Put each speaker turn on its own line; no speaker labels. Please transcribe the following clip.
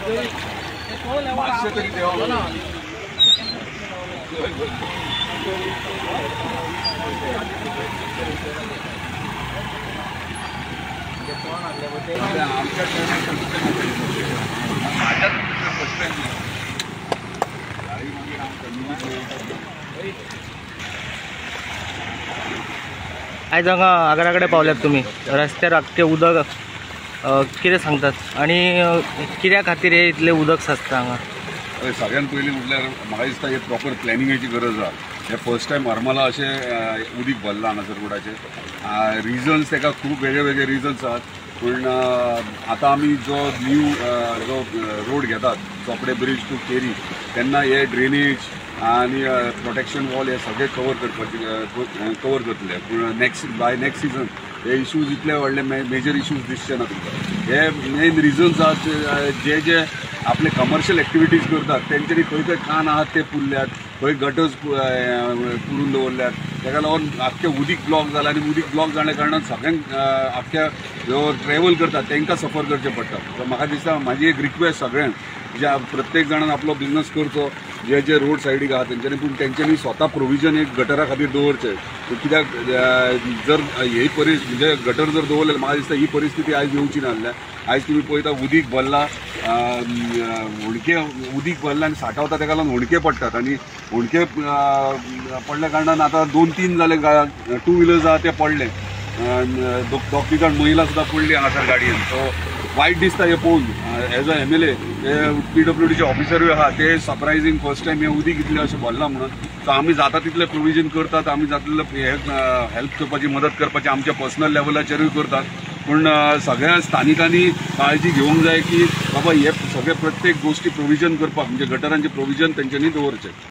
500 तरी देवा आमच्या
आयज हांगा आगरा कडेन पावल्यात तुमी रस्त्यार आख्खे उदक कितें सांगतात आनी कित्या खातीर हे इतलें उदक साचता हांगा?
सगळ्यात पयलीं म्हटल्यार म्हाका दिसता हे प्रॉपर प्लॅनिंगाची गरज आहा. हे फर्स्ट टायम हरमला अशें उदीक भरलां हांगासर रोडाचेर. रिजन्स ताका खूब वेगळे वेगळे रिजन्स आहात, पूण आतां आमी जो न्यू जो रोड घेतात चोपडे ब्रिज टू केरी, तेन्ना हे ड्रेनेज आनी प्रोटेक्शन वॉल हे सगळे कवर करतले. पूण बाय नेक्स्ट सिजन हे इश्यूज इतले व्हडले मेजर इश्यूज दिसचे ना तुमकां. हे मेन रिजन्स आहात जे आपले कमर्शियल एक्टिविटीज करतात तेंच्यांनी खंय कान आहात ते पुरल्यात, खंय गटर्स पुरून दवरल्यात, ताका लागून आख्खें उदीक ब्लॉक जालां. आनी उदीक ब्लॉक जाल्या कारणान सगळ्यांक आख्ख्या जो ट्रॅव्हल करतात तांकां सफर करचें पडटा. सो म्हाका दिसता म्हाजी एक रिक्वेस्ट सगळ्यांक, ज्या प्रत्येक जाणान आपलो बिझनस करचो, जे रोड सायडीक आहा तेंच्यांनी, पूण तेंच्यांनी स्वता प्रोविजन एक गटरा खातीर दवरचें. कित्याक जर ही म्हणजे गटर जर दवरलें, म्हाका दिसता ही परिस्थिती आयज येवची नासल्या. आयज तुमी पळयता उदीक भरलां, होणके उदीक भरलां आनी साठवता ताका लागून होणके पडटात. आनी होणके पडल्या कारणान आतां 2-3 जाले टू व्हिलर्स आहा ते पडले. दोग तीग जाण महिला सुद्दां पडली हांगासर गाडयेन. सो वायट दिसता हे पळोवन. एज अ MLA PWDचे ऑफिसरूय आहा ते सरप्रायझींग फर्स्ट टायम हे उदीक इतलें अशें भरलां म्हणून. सो आमी जाता तितलें प्रोविजन करतात, आमी जाता तितलें हेल्प करपाची, मदत करपाची आमच्या पर्सनल लेवलाचेरूय करतात. पूण सगळ्या स्थानिकांनी काळजी घेवंक जाय की बाबा हे सगळे प्रत्येक गोष्टी प्रोविजन करपाक, म्हणजे गटरांचे प्रोविजन तेंच्यांनी दवरचें.